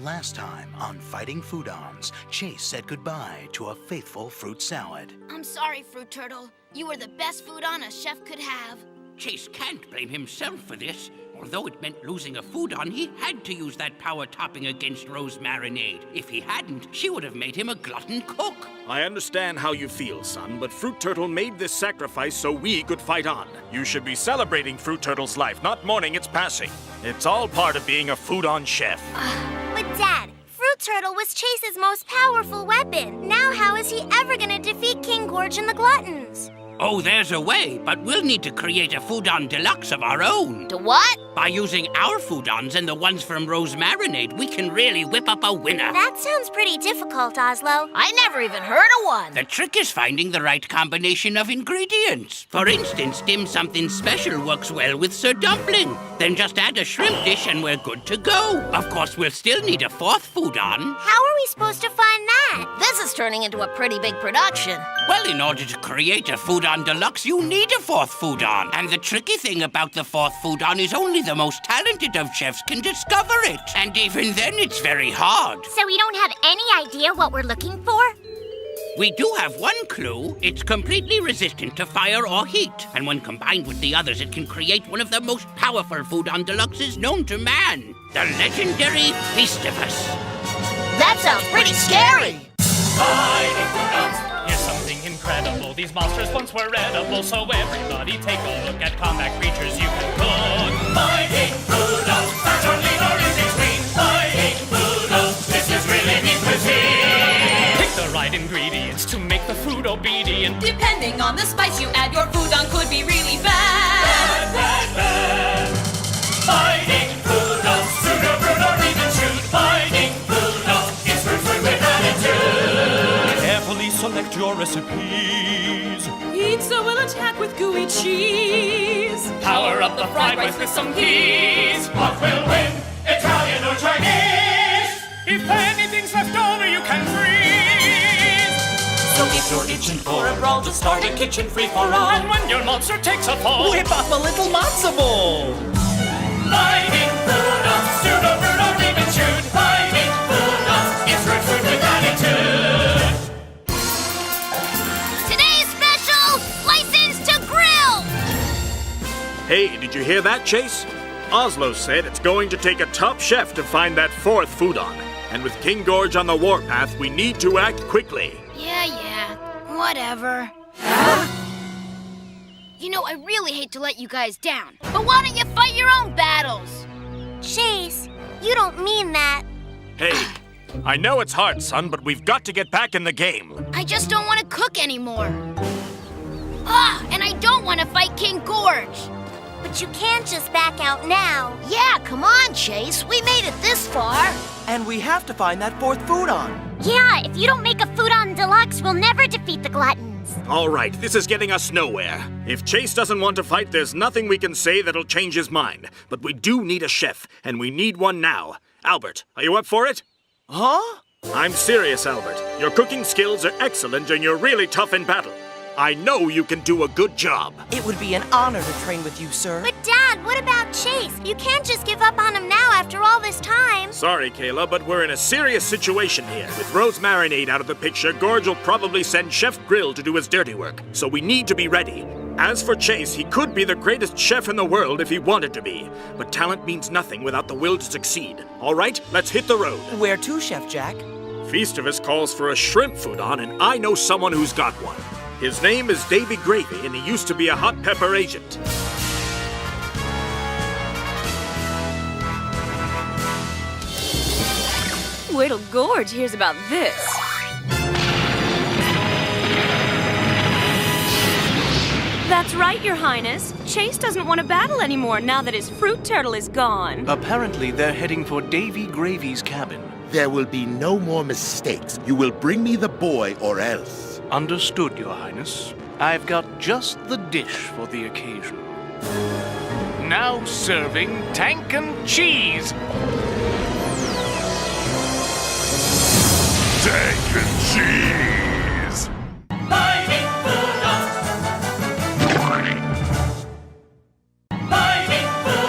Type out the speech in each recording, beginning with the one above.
Last time on Fighting Foodons, Chase said goodbye to a faithful fruit salad. I'm sorry, Fruit Turtle. You were the best Foodon a chef could have. Chase can't blame himself for this. Although it meant losing a Foodon, he had to use that power topping against Rose Marinade. If he hadn't, she would have made him a glutton cook. I understand how you feel, son, but Fruit Turtle made this sacrifice so we could fight on. You should be celebrating Fruit Turtle's life, not mourning its passing. It's all part of being a Foodon chef. But Dad, Fruit Turtle was Chase's most powerful weapon. Now how is he ever gonna defeat King Gorge and the Gluttons? Oh, there's a way, but we'll need to create a Foodon Deluxe of our own. To what? By using our Foodons and the ones from Rose Marinade, we can really whip up a winner. That sounds pretty difficult, Oslo. I never even heard of one. The trick is finding the right combination of ingredients. For instance, dim something special works well with Sir Dumpling. Then just add a shrimp dish and we're good to go. Of course, we'll still need a fourth Foodon. How are we supposed to find that? This is turning into a pretty big production. Well, in order to create a Foodon Deluxe, you need a fourth Foodon. And the tricky thing about the fourth Foodon is only the most talented of chefs can discover it. And even then, it's very hard. So we don't have any idea what we're looking for? We do have one clue. It's completely resistant to fire or heat. And when combined with the others, it can create one of the most powerful Foodon Deluxes known to man. The legendary Feastivus. That sounds pretty scary. Fighting Foodons, here's something incredible. These monsters once were edible, so everybody take a look at combat creatures you can cook. Fighting Foodons, fat or lean or in between. Fighting Foodons, this is really neat cuisine. Pick the right ingredients to make the food obedient. Depending on the spice you add, your Foodon could be really bad. Bad. Fighting Foodons, sooner, rude, or even shoot. Fighting Foodons, it's food with attitude. Carefully select your recipes. Pizza will attack with gooey cheese. Power up the fried rice with some peas. What will win, Italian or Chinese? If anything's left over, you can freeze. So if you're itching for a brawl, just start a kitchen free-for-all. And when your monster takes a fall, whip up a little matzo ball. Fighting Foodons, pseudo rude or even shoot. Fighting Foodons, it's root food with attitude. Today's special, License to Grill. Hey, did you hear that, Chase? Oslo said it's going to take a top chef to find that fourth Foodon. And with King Gorge on the warpath, we need to act quickly. Yeah, whatever. You know, I really hate to let you guys down, but why don't you fight your own battles? Chase, you don't mean that. Hey, I know it's hard, son, but we've got to get back in the game. I just don't want to cook anymore. And I don't want to fight King Gorge. But you can't just back out now. Yeah, come on, Chase. We made it this far. And we have to find that fourth Foodon. Yeah, if you don't make a Foodon Deluxe, we'll never defeat the Gluttons. All right, this is getting us nowhere. If Chase doesn't want to fight, there's nothing we can say that'll change his mind. But we do need a chef, and we need one now. Albert, are you up for it? Huh? I'm serious, Albert. Your cooking skills are excellent, and you're really tough in battle. I know you can do a good job. It would be an honor to train with you, sir. But Dad, what about Chase? You can't just give up on him now after all this time. Sorry, Kayla, but we're in a serious situation here. With Rose Marinade out of the picture, Gorge will probably send Chef Grill to do his dirty work. So we need to be ready. As for Chase, he could be the greatest chef in the world if he wanted to be. But talent means nothing without the will to succeed. All right, let's hit the road. Where to, Chef Jack? Feastivus calls for a shrimp Foodon, and I know someone who's got one. His name is Davy Gravy, and he used to be a hot pepper agent. Wait till Gorge hears about this. That's right, Your Highness. Chase doesn't want to battle anymore now that his fruit turtle is gone. Apparently, they're heading for Davy Gravy's cabin. There will be no more mistakes. You will bring me the boy or else. Understood, Your Highness. I've got just the dish for the occasion. Now serving tank and cheese. Tank and cheese! Fighting Foodons! Fighting Foodons!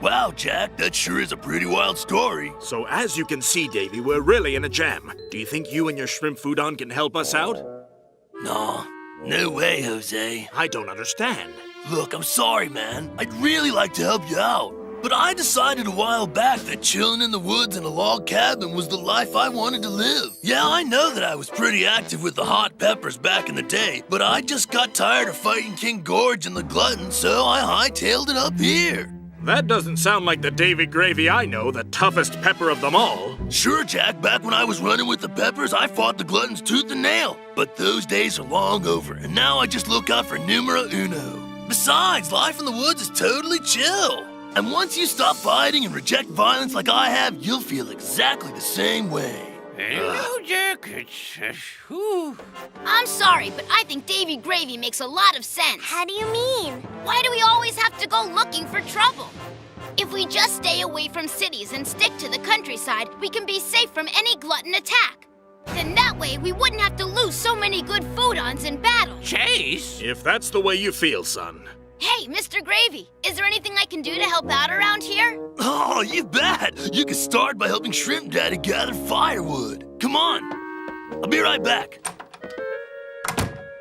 Wow, Jack, that sure is a pretty wild story. So as you can see, Davy, we're really in a jam. Do you think you and your shrimp Foodon can help us out? No, no way, Jose. I don't understand. Look, I'm sorry, man. I'd really like to help you out. But I decided a while back that chilling in the woods in a log cabin was the life I wanted to live. Yeah, I know that I was pretty active with the hot peppers back in the day, but I just got tired of fighting King Gorge and the Glutton, so I hightailed it up here. That doesn't sound like the Davy Gravy I know, the toughest pepper of them all. Sure, Jack, back when I was running with the Peppers, I fought the Gluttons tooth and nail. But those days are long over, and now I just look out for numero uno. Besides, life in the woods is totally chill. And once you stop fighting and reject violence like I have, you'll feel exactly the same way. Hello, Jack. I'm sorry, but I think Davy Gravy makes a lot of sense. How do you mean? Why do we always have to go looking for trouble? If we just stay away from cities and stick to the countryside, we can be safe from any glutton attack. Then that way, we wouldn't have to lose so many good Foodons in battle. Chase? If that's the way you feel, son. Hey, Mr. Gravy, is there anything I can do to help out around here? Oh, you bet! You can start by helping Shrimp Daddy gather firewood. Come on. I'll be right back.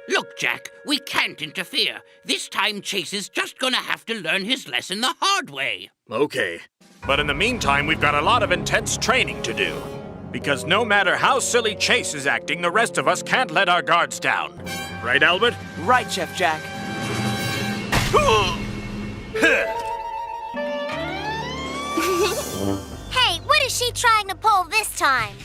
Look, Jack, we can't interfere. This time Chase is just gonna have to learn his lesson the hard way. Okay. But in the meantime, we've got a lot of intense training to do. Because no matter how silly Chase is acting, the rest of us can't let our guards down. Right, Albert? Right, Chef Jack. Hey, what is she trying to pull this time?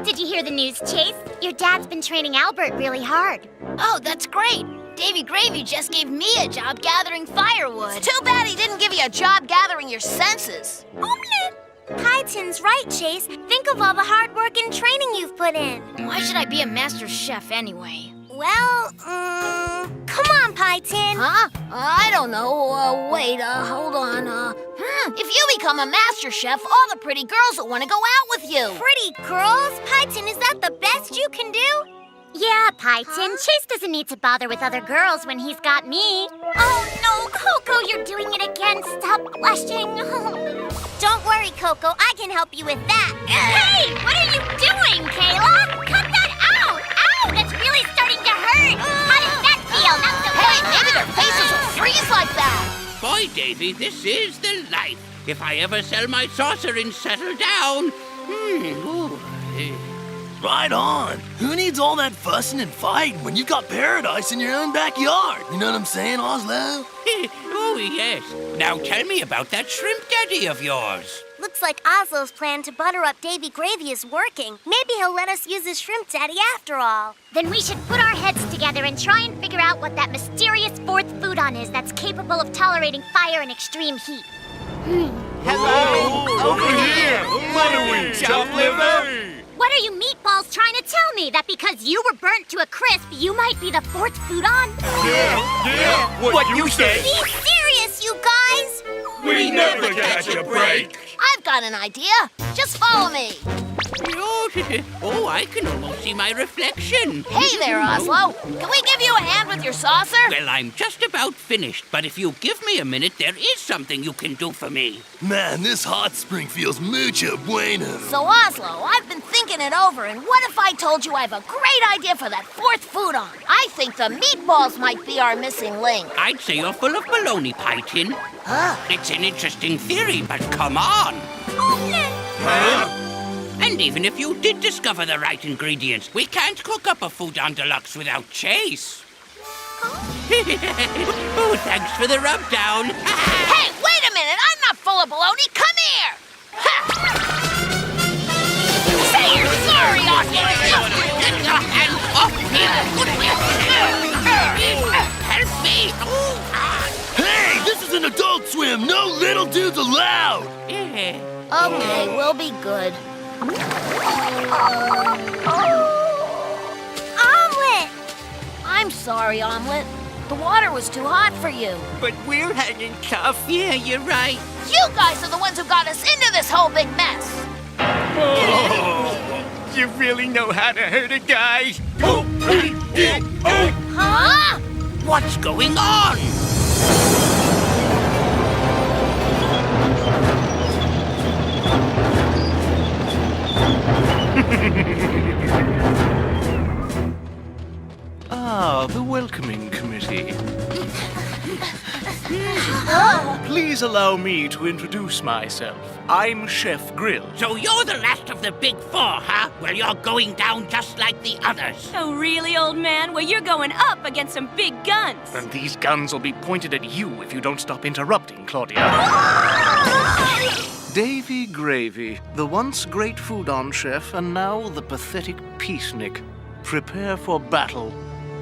Did you hear the news, Chase? Your dad's been training Albert really hard. Oh, that's great. Davy Gravy just gave me a job gathering firewood. Too bad he didn't give you a job gathering your senses. Python's right, Chase. Think of all the hard work and training you've put in. Why should I be a master chef anyway? Well, come on, Python. Huh? I don't know. Wait, hold on. If you become a master chef, all the pretty girls will want to go out with you. Pretty girls? Python, is that the best you can do? Yeah, Python. Chase doesn't need to bother with other girls when he's got me. Oh, no, Coco, you're doing it again. Stop blushing. Don't worry, Coco. I can help you with that. Hey, what are you doing, Kayla? Cut that out. Ow, that's really starting to hurt. How does that feel? Not so Hey, good. maybe their faces will freeze like that. Boy, Davy, this is the life. If I ever sell my saucer and settle down. Right on. Who needs all that fussing and fighting when you've got paradise in your own backyard? You know what I'm saying, Oslo? Oh, yes. Now tell me about that shrimp daddy of yours. Looks like Oslo's plan to butter up Davy Gravy is working. Maybe he'll let us use his shrimp daddy after all. Then we should put our heads together and try and figure out what that mysterious fourth Foodon is that's capable of tolerating fire and extreme heat. Hello! Over here! What are we, chop liver? What are you meatballs trying to tell me? That because you were burnt to a crisp, you might be the fourth Foodon? Yeah, what you say? Be serious, you guys! We never catch a break! I've got an idea. Just follow me. Oh, I can almost see my reflection. Hey there, Oslo. Can we give you a hand with your saucer? Well, I'm just about finished, but if you give me a minute, there is something you can do for me. Man, this hot spring feels mucho bueno. So, Oslo, I've been thinking it over, and what if I told you I have a great idea for that fourth Foodon? I think the meatballs might be our missing link. I'd say you're full of baloney, Python. Huh? It's an interesting theory, but come on. Huh? And even if you did discover the right ingredients, we can't cook up a Foodon Deluxe without Chase. Oh, thanks for the rub down. Hey, wait a minute! I'm not full of baloney! Come here! Say you're sorry, And off Help me! Hey, this is an adult swim. No little dudes allowed. Okay, we'll be good. Omelet! I'm sorry, Omelet. The water was too hot for you. But we're hanging tough. Yeah, you're right. You guys are the ones who got us into this whole big mess. You really know how to hurt a guy. Huh? What's going on? Ah, the welcoming committee. Please allow me to introduce myself. I'm Chef Grill. So you're the last of the big four, huh? Well, you're going down just like the others. Oh, really, old man? Well, you're going up against some big guns. And these guns will be pointed at you if you don't stop interrupting, Claudia. Davy Gravy, the once great Foodon chef and now the pathetic peacenik. Prepare for battle.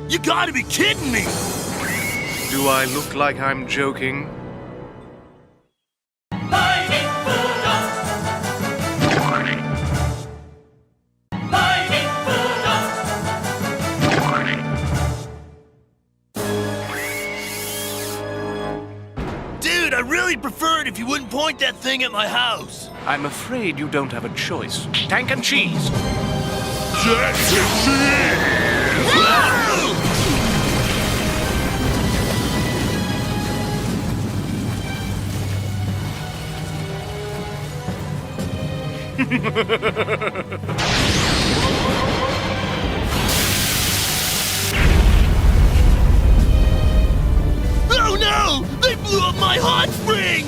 You gotta be kidding me! Do I look like I'm joking? Fighting Foodons! Fighting Foodons! Dude, I really prefer it if you wouldn't point that thing at my house. I'm afraid you don't have a choice. Tank and cheese! Oh no! They blew up my hot spring!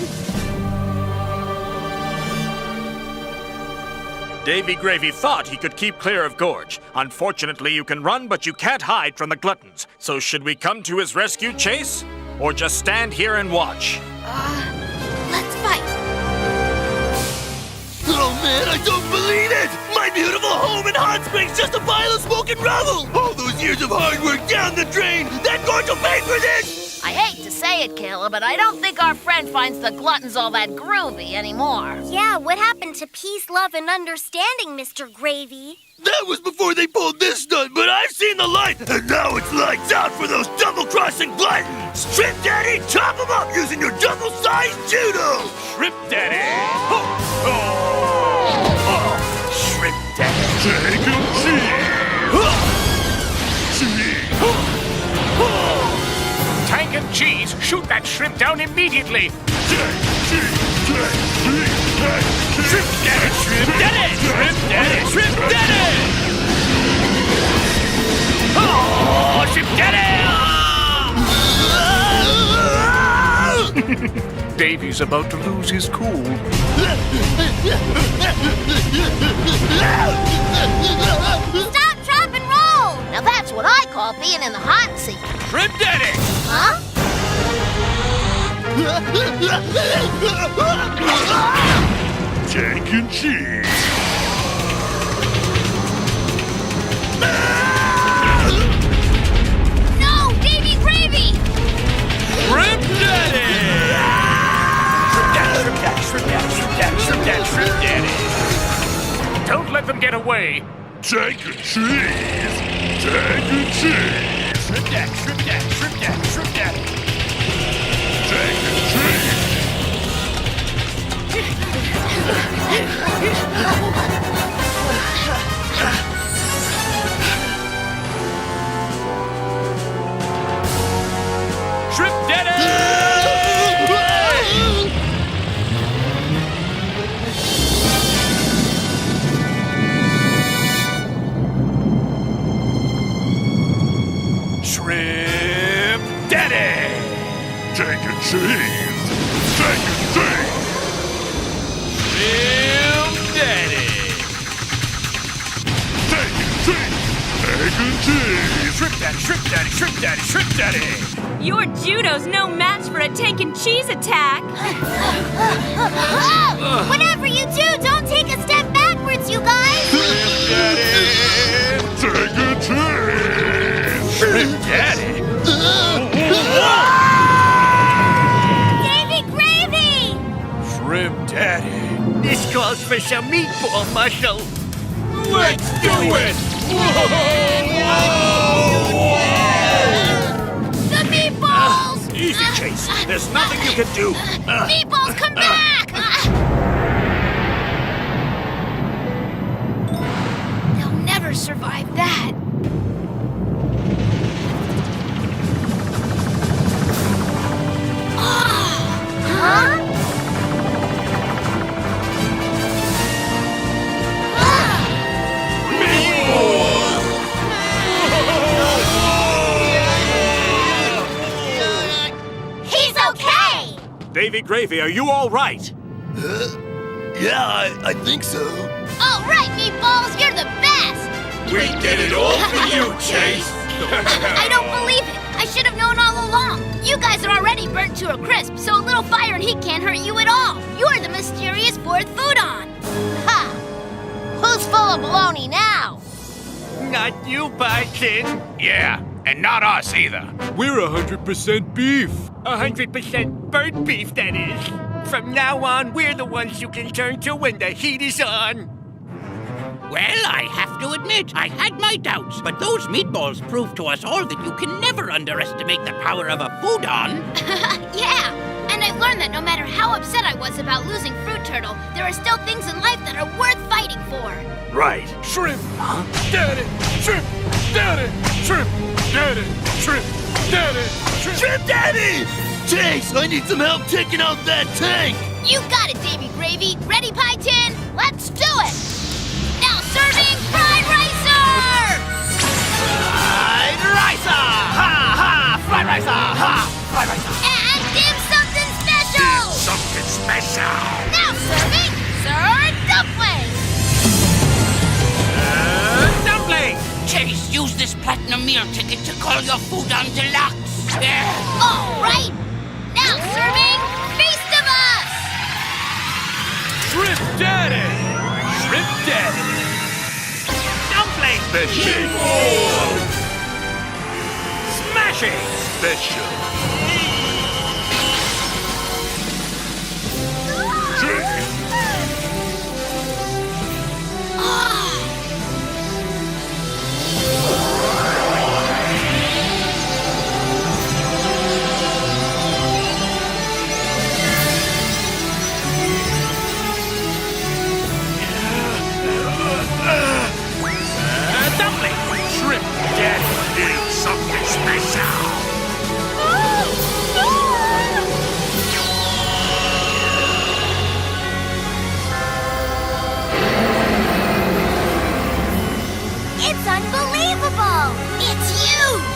Davy Gravy thought he could keep clear of Gorge. Unfortunately, you can run, but you can't hide from the gluttons. So should we come to his rescue, Chase? Or just stand here and watch? Let's fight. Oh man, I don't believe it! My beautiful home in Hot Springs just a pile of smoke and rubble! All those years of hard work down the drain! That Gorge will pay for this! I hate to say it, Kayla, but I don't think our friend finds the gluttons all that groovy anymore. Yeah, what happened to peace, love, and understanding, Mr. Gravy? That was before they pulled this stunt, but I've seen the light, and now it's lights out for those double-crossing gluttons! Strip Daddy, chop them up using your double-sized judo! Strip Daddy! Strip Daddy! Take 'em, Tank and cheese! Shoot that shrimp down immediately! Strip Daddy! Strip Daddy! Strip Daddy! Strip Daddy! Oh, Strip Daddy! Davy's about to lose his cool. Stop, drop, and roll! Now that's what I call being in the hot seat. Strip Daddy! Huh? Tank and cheese! No, Davy Gravy! Strip Daddy! Strip Daddy! Strip Daddy! Strip Daddy! Strip Daddy! Strip Daddy! Don't let them get away! Tank and cheese! Tank and cheese! Strip Daddy! Strip Daddy! Strip Daddy! Strip Daddy! Tank and cheese! Strip Daddy! Shrimp Daddy! Tank and cheese! Tank and cheese! Shrimp Daddy! Tank and cheese! Tank and cheese! Shrimp Daddy! Shrimp Daddy! Shrimp Daddy! Shrimp Daddy! Your judo's no match for a tank and cheese attack. Whatever you do, don't take a step backwards, you guys! Shrimp Daddy! Tank and cheese! Shrimp Daddy! Davy Gravy! Shrimp Daddy! This calls for some meatball muscle. Let's do it! The meatballs! Easy, Chase. There's nothing you can do. Meatballs, come back! survive that. Huh? He's okay! Davy Gravy, are you all right? Yeah, I think so. All right, Meatballs, you're the best! We did it all for you, Chase. I don't believe it. I should have known all along. You guys are already burnt to a crisp, so a little fire and heat can't hurt you at all. You're the mysterious fourth Foodon. Ha! Who's full of baloney now? Not you, Bison. Yeah, and not us either. We're 100% beef. 100% burnt beef, that is. From now on, we're the ones you can turn to when the heat is on. Well, I have to admit, I had my doubts, but those meatballs proved to us all that you can never underestimate the power of a Foodon. Yeah, and I've learned that no matter how upset I was about losing Fruit Turtle, there are still things in life that are worth fighting for. Right. Shrimp. Daddy. Shrimp. Daddy. Shrimp. Daddy. Shrimp. Daddy. Shrimp. Shrimp Daddy! Chase, I need some help taking out that tank! You got it, Davy Gravy. Ready, Pie Tin? Let's do it! Now serving Fried Ricer! Fried ricer! Ha ha! Fried ricer! Ha! Fried ricer! And dim something special! Something special. Now serving Sir Dumpling! Dumpling! Chase, use this platinum meal ticket to call your Foodon Deluxe. All right! Now serving Feast of Us! Shrimp Daddy. Shrimp Daddy. Dumpling! Special. Smashing! Special. Dumpling! Shrimp Daddy. Need something special. It's unbelievable! It's huge!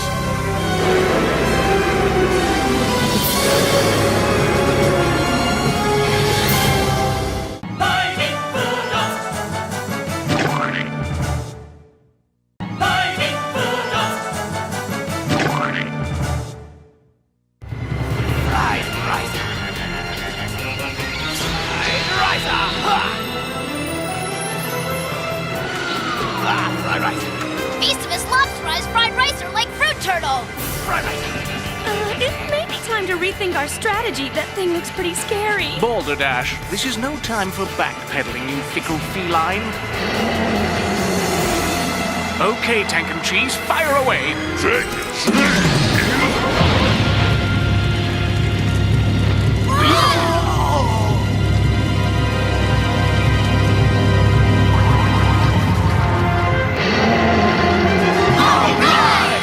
Mighty Foodons. Mighty Foodons. Fried ricer! Fried ricer! Ha! Ah, fried ricer! Feast of Us lobsterized Fried Ricer like Fruit Turtle! Fried ricer! It may be time to rethink our strategy. That thing looks pretty scary. Balderdash, this is no time for backpedaling, you fickle feline. Okay, Tank and Cheese, fire away.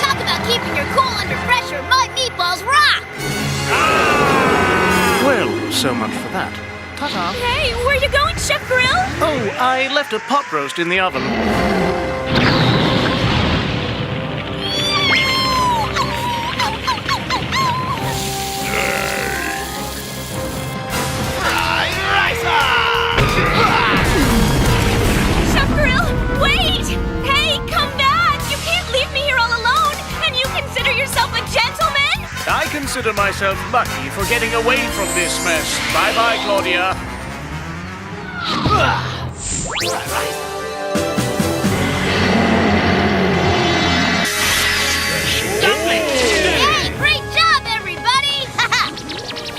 Talk about keeping your cool under pressure. My meatballs rock! Well, so much for that. Ta-ta. Hey, where you going, Chef Grill? Oh, I left a pot roast in the oven. Chef Grill, wait! Hey, come back! You can't leave me here all alone! And you consider yourself a gentleman? I consider myself lucky for getting away from this mess. Bye-bye, Claudia. Hey, great job, everybody!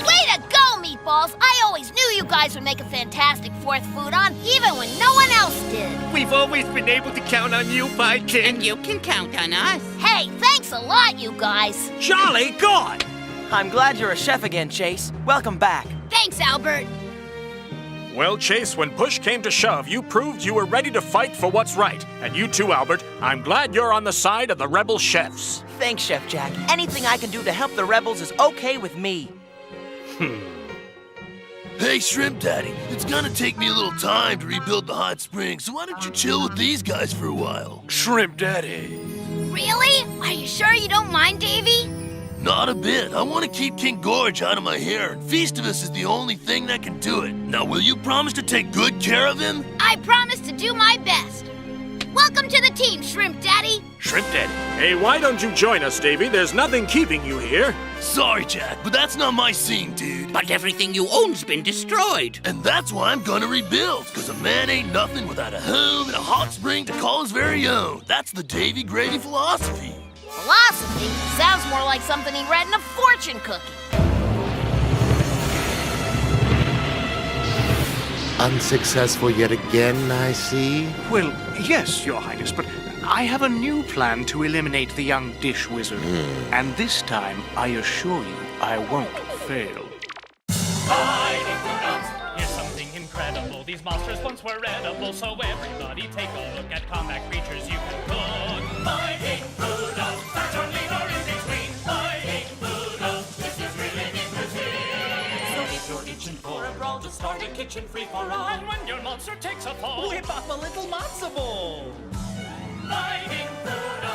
Way to go, Meatballs! I always knew you guys would make a fantastic fourth Foodon, even when no one else did. We've always been able to count on you, Pie Tin. And you can count on us. Hey, thanks a lot, you guys. Jolly God! I'm glad you're a chef again, Chase. Welcome back. Thanks, Albert. Well, Chase, when push came to shove, you proved you were ready to fight for what's right. And you too, Albert. I'm glad you're on the side of the rebel chefs. Thanks, Chef Jack. Anything I can do to help the rebels is okay with me. Hey, Shrimp Daddy, it's gonna take me a little time to rebuild the hot springs, so why don't you chill with these guys for a while? Shrimp Daddy. Really? Are you sure you don't mind, Davy? Not a bit. I want to keep King Gorge out of my hair, and Feastivus is the only thing that can do it. Now, will you promise to take good care of him? I promise to do my best. Welcome to the team, Shrimp Daddy. Shrimp Daddy. Hey, why don't you join us, Davy? There's nothing keeping you here. Sorry, Jack, but that's not my scene, dude. But everything you own's been destroyed. And that's why I'm gonna rebuild, because a man ain't nothing without a home and a hot spring to call his very own. That's the Davy Gravy philosophy. Philosophy sounds more like something he read in a fortune cookie. Unsuccessful yet again, I see. Well, yes, Your Highness, but I have a new plan to eliminate the young dish wizard. And this time, I assure you, I won't fail. Fighting Foodons, here's something incredible. These monsters once were edible, so everybody take a look at combat creatures you can cook. Fighting Foodons, fat or lean or in between. Fighting Foodons, this is really neat cuisine. So if you're itching for a brawl, just start a kitchen free-for-all. And when your monster takes a fall, whip up a little matzo ball. Fighting Foodons.